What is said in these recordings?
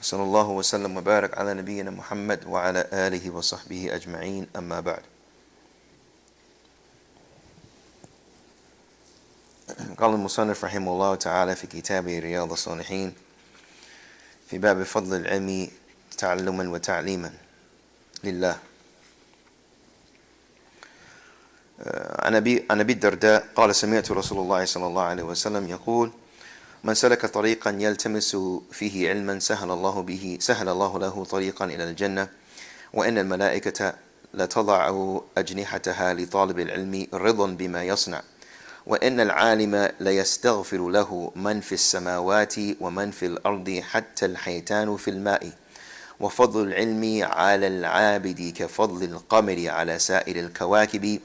صلى الله وسلم وبارك على نبينا محمد وعلى آله وصحبه أجمعين أما بعد. قال المصنف رحمه الله تعالى في كتابه رياض الصالحين في باب فضل العلم تعلما وتعليما لله. عن أبي الدرداء قال سمعت رسول الله صلى الله عليه وسلم يقول: من سلك طريقا يلتمس فيه علما سهل الله له طريقا إلى الجنة، وإن الملائكة لتضع أجنحتها لطالب العلم رضا بما يصنع، وإن العالم ليستغفر له من في السماوات ومن في الأرض حتى الحيتان في الماء، وفضل العلم على العابد كفضل القمر على سائر الكواكب،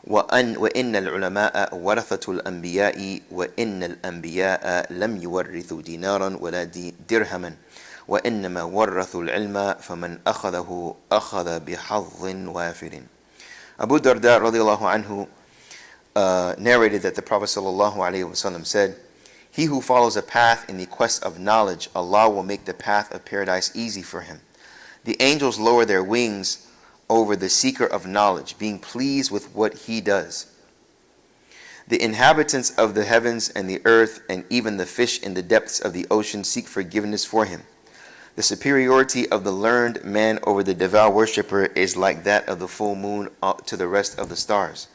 وإن العلماء ورثة الأنبياء، وإن الأنبياء لم يورثوا دينارا ولا درهما، وإنما ورثوا العلم فمن أخذه أخذ بحظ وافر. Abu Darda radiallahu anhu narrated that the Prophet sallallahu alaihi wasallam said, "He who follows a path in the quest of knowledge, Allah will make the path of paradise easy for him. The angels lower their wings over the seeker of knowledge, being pleased with what he does. The inhabitants of the heavens and the earth, and even the fish in the depths of the ocean, seek forgiveness for him. The superiority of the learned man over the devout worshipper is like that of the full moon to the rest of the stars.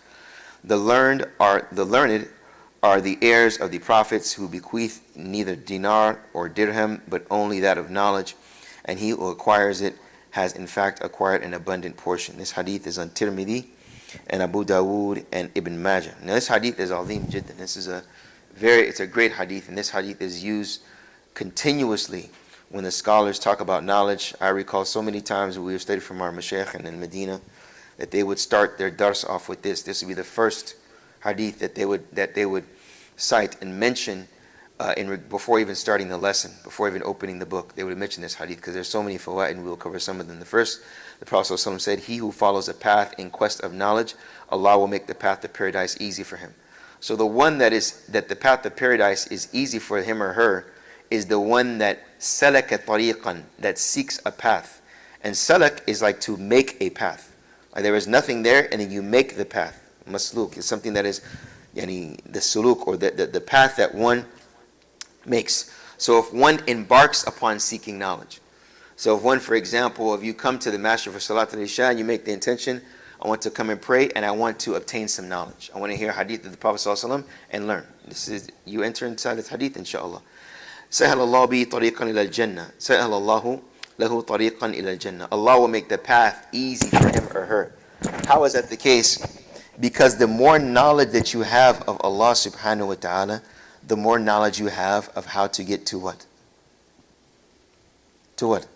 The learned are the heirs of the prophets, who bequeath neither dinar or dirham, but only that of knowledge, and he who acquires it has in fact acquired an abundant portion." This hadith is on Tirmidhi and Abu Dawood and Ibn Majah. Now this hadith is azim jiddan. It's a great hadith, and this hadith is used continuously when the scholars talk about knowledge. I recall so many times we have studied from our mashaykh in Medina that they would start their dars off with this. This would be the first hadith that they would cite and mention before even starting the lesson, before even opening the book. They would mention this hadith because there's so many fawaid, and we'll cover some of them. The first, the Prophet ﷺ said, "He who follows a path in quest of knowledge, Allah will make the path to paradise easy for him." So the one that the path to paradise is easy for him or her is the one that salaka tariqan, that seeks a path. And salak is like to make a path. Like there is nothing there, and then you make the path. Masluk is something that is the suluk, or the path that one makes. So if one embarks upon seeking knowledge, so if one, for example, if you come to the master for Salat al-Isha and you make the intention, I want to come and pray and I want to obtain some knowledge. I want to hear hadith of the Prophet ﷺ and learn. This is, you enter inside the hadith, inshallah. سَهَلَ اللَّهُ بِهِ طَرِيقًا إِلَى الْجَنَّةِ سَهَلَ اللَّهُ لَهُ طَرِيقًا إِلَى الْجَنَّةِ. Allah will make the path easy for him or her. How is that the case? Because the more knowledge that you have of Allah subhanahu wa ta'ala, the more knowledge you have of how to get to what? To what?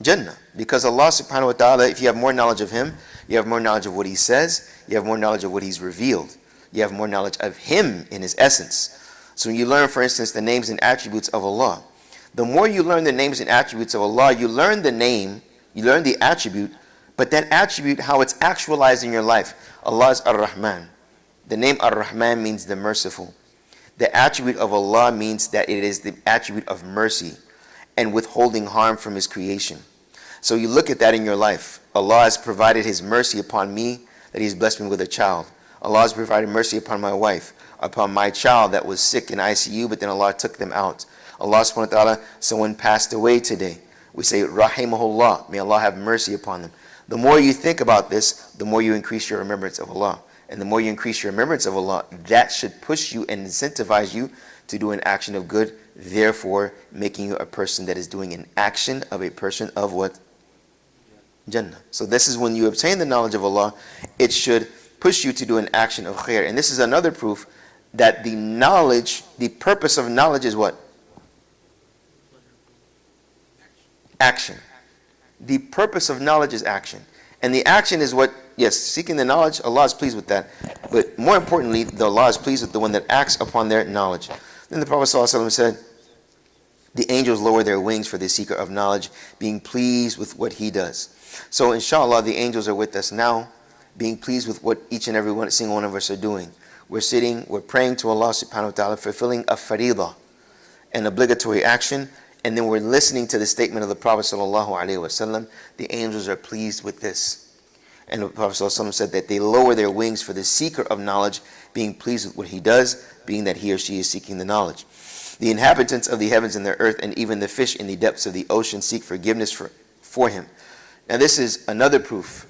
Jannah. Because Allah subhanahu wa ta'ala, if you have more knowledge of Him, you have more knowledge of what He says, you have more knowledge of what He's revealed, you have more knowledge of Him in His essence. So when you learn, for instance, the names and attributes of Allah, the more you learn the names and attributes of Allah, you learn the name, you learn the attribute, but that attribute, how it's actualized in your life. Allah is Ar-Rahman. The name Ar-Rahman means the merciful. The attribute of Allah means that it is the attribute of mercy and withholding harm from His creation. So you look at that in your life. Allah has provided His mercy upon me, that He's blessed me with a child. Allah has provided mercy upon my wife, upon my child that was sick in ICU, but then Allah took them out. Allah subhanahu wa ta'ala, someone passed away today. We say, Rahimahullah, may Allah have mercy upon them. The more you think about this, the more you increase your remembrance of Allah. And the more you increase your remembrance of Allah, that should push you and incentivize you to do an action of good, therefore making you a person that is doing an action of a person of what? Jannah. So this is when you obtain the knowledge of Allah, it should push you to do an action of khair. And this is another proof that the knowledge, the purpose of knowledge is what? Action. The purpose of knowledge is action. And the action is what? Yes, seeking the knowledge, Allah is pleased with that. But more importantly, Allah is pleased with the one that acts upon their knowledge. Then the Prophet ﷺ said, the angels lower their wings for the seeker of knowledge, being pleased with what he does. So inshallah, the angels are with us now, being pleased with what each and every single one of us are doing. We're sitting, we're praying to Allah subhanahu wa ta'ala, fulfilling a faridah, an obligatory action, and then we're listening to the statement of the Prophet ﷺ, the angels are pleased with this. And the Prophet ﷺ said that they lower their wings for the seeker of knowledge, being pleased with what he does, being that he or she is seeking the knowledge. The inhabitants of the heavens and the earth, and even the fish in the depths of the ocean, seek forgiveness for him. Now this is another proof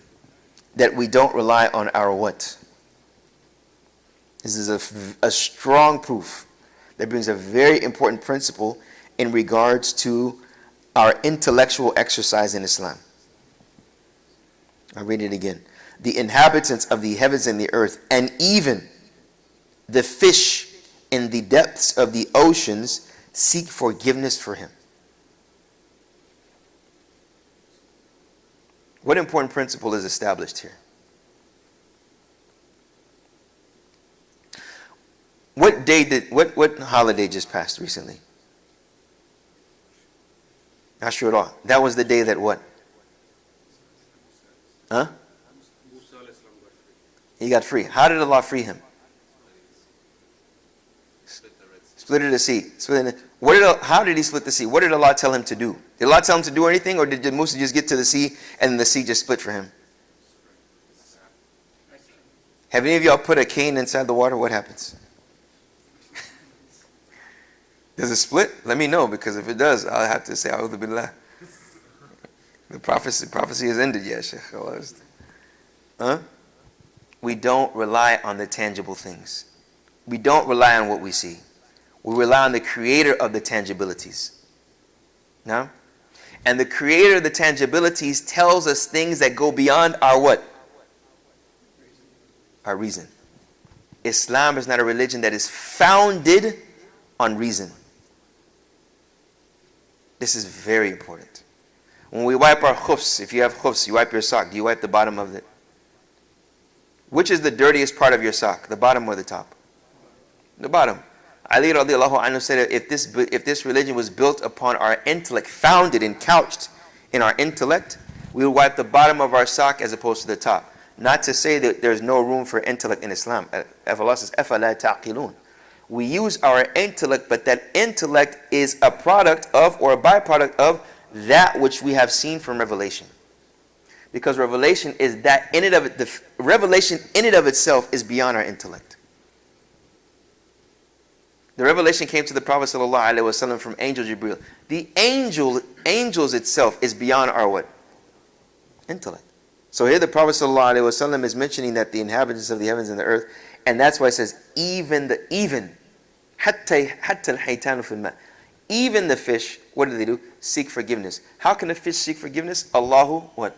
that we don't rely on our what? This is a strong proof that brings a very important principle in regards to our intellectual exercise in Islam. I'll read it again. The inhabitants of the heavens and the earth, and even the fish in the depths of the oceans, seek forgiveness for him. What important principle is established here? What holiday just passed recently? Ashura. That was the day that what? Huh? He got free. How did Allah free him? Split the sea. How did he split the sea? What did Allah tell him to do? Did Allah tell him to do anything, or did Musa just get to the sea and the sea just split for him? Have any of y'all put a cane inside the water? What happens? Does it split? Let me know, because if it does, I'll have to say, A'udhu Billah. The prophecy is ended, yeah, Sheikh. Huh? We don't rely on the tangible things. We don't rely on what we see. We rely on the creator of the tangibilities. No? And the creator of the tangibilities tells us things that go beyond our what? Our reason. Islam is not a religion that is founded on reason. This is very important. When we wipe our khufs, if you have khufs, you wipe your sock, do you wipe the bottom of it? Which is the dirtiest part of your sock, the bottom or the top? The bottom. Ali radiallahu anhu said that if this religion was built upon our intellect, founded and couched in our intellect, we would wipe the bottom of our sock as opposed to the top. Not to say that there's no room for intellect in Islam. Allah says, أَفَلَا تَعْقِلُونَ. We use our intellect, but that intellect is a product of, or a byproduct of, that which we have seen from revelation. Because revelation is that in it of it, the revelation in and of itself is beyond our intellect. The revelation came to the Prophet ﷺ from angel Jibreel. The angels itself is beyond our what? Intellect. So here the Prophet ﷺ is mentioning that the inhabitants of the heavens and the earth, and that's why it says even حتى الحيتان في الماء. Even the fish, what do? Seek forgiveness. How can a fish seek forgiveness? Allahu what?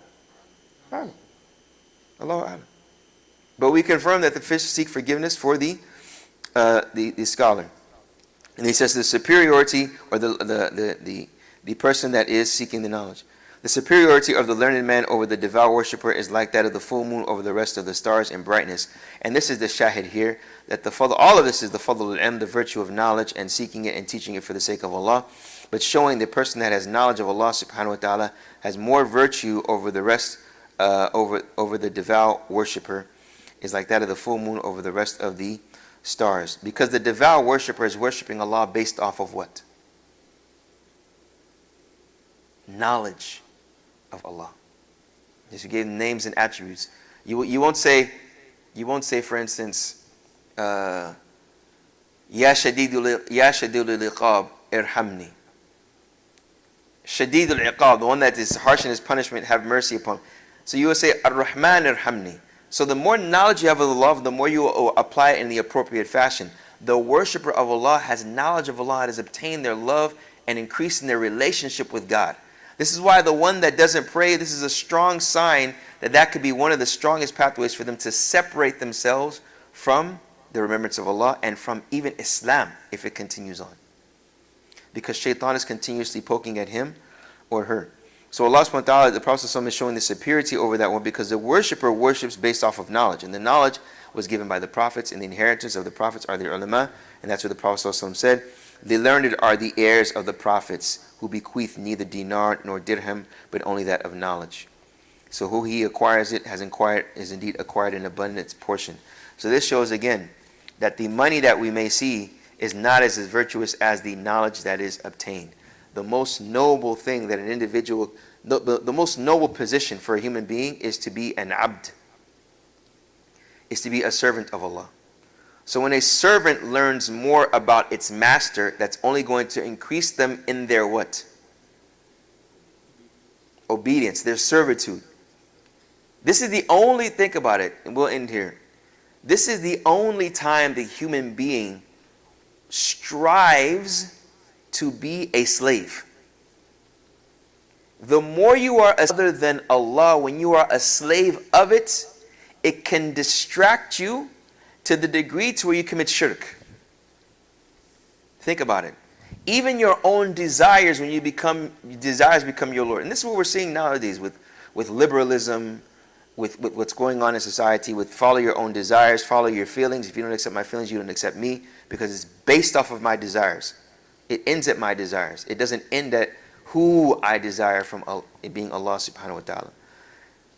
Allahu A'lam. But we confirm that the fish seek forgiveness for the scholar. And he says the superiority, or the person that is seeking the knowledge. The superiority of the learned man over the devout worshipper is like that of the full moon over the rest of the stars in brightness. And this is the shahid here, that all of this is the fadl al-ilm, the virtue of knowledge and seeking it and teaching it for the sake of Allah. But showing the person that has knowledge of Allah subhanahu wa ta'ala has more virtue over the rest, over the devout worshipper, is like that of the full moon over the rest of the stars. Because the devout worshipper is worshiping Allah based off of what? Knowledge of Allah. Yes, you gave names and attributes. You won't say, for instance, Ya Shadidul Iqab Irhamni. Shadidul Iqab, the one that is harsh in his punishment, have mercy upon. So you will say Ar-Rahman Irhamni. So the more knowledge you have of Allah, the more you will apply it in the appropriate fashion. The worshipper of Allah has knowledge of Allah, has obtained their love and increased in their relationship with God. This is why the one that doesn't pray, this is a strong sign that could be one of the strongest pathways for them to separate themselves from the remembrance of Allah and from even Islam if it continues on. Because shaitan is continuously poking at him or her. So Allah subhanahu wa ta'ala, the Prophet ﷺ is showing the superiority over that one, because the worshipper worships based off of knowledge. And the knowledge was given by the prophets, and the inheritance of the prophets are the ulama. And that's what the Prophet ﷺ said. The learned are the heirs of the prophets, who bequeath neither dinar nor dirham, but only that of knowledge. So who he acquires it is indeed acquired an abundant portion. So this shows again that the money that we may see is not as virtuous as the knowledge that is obtained. the most noble thing that an individual, the most noble position for a human being is to be an abd, is to be a servant of Allah. So when a servant learns more about its master, that's only going to increase them in their what? Obedience, their servitude. This is the only, think about it, and we'll end here. This is the only time the human being strives to be a slave. The more you are other than Allah, when you are a slave of it, it can distract you to the degree to where you commit shirk. Think about it. Even your own desires, when desires become your Lord. And this is what we're seeing nowadays with liberalism, with what's going on in society, with follow your own desires, follow your feelings. If you don't accept my feelings, you don't accept me, because it's based off of my desires. It ends at my desires. It doesn't end at who I desire from it being Allah subhanahu wa ta'ala.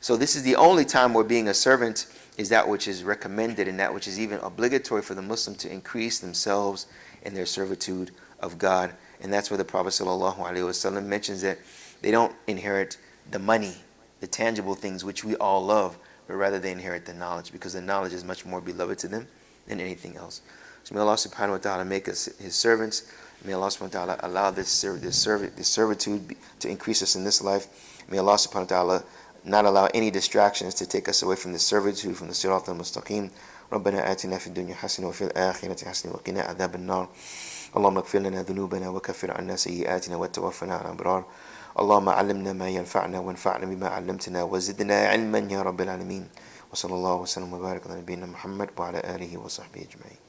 So this is the only time where being a servant is that which is recommended and that which is even obligatory for the Muslim to increase themselves in their servitude of God. And that's where the Prophet sallallahu alaihi wasallam mentions that they don't inherit the money, the tangible things which we all love, but rather they inherit the knowledge, because the knowledge is much more beloved to them than anything else. So may Allah subhanahu wa ta'ala make us His servants. May Allah subhanahu wa ta'ala allow this servitude to increase us in this life. May Allah subhanahu wa ta'ala not allow any distractions to take us away from the servitude, from the sirat al-mustaqim. ربنا آتنا في الدنيا حسنة وفي الآخرة حسنة وقنا عذاب النار. اللهم اغفر لنا ذنوبنا وكفر عنا سيئاتنا وتوفنا على الأبرار. اللهم علمنا ما ينفعنا وانفعنا بما علمتنا وزدنا علما يا رب العالمين. وصلى الله وسلم وبارك على نبينا محمد وعلى آله وصحبه أجمعين.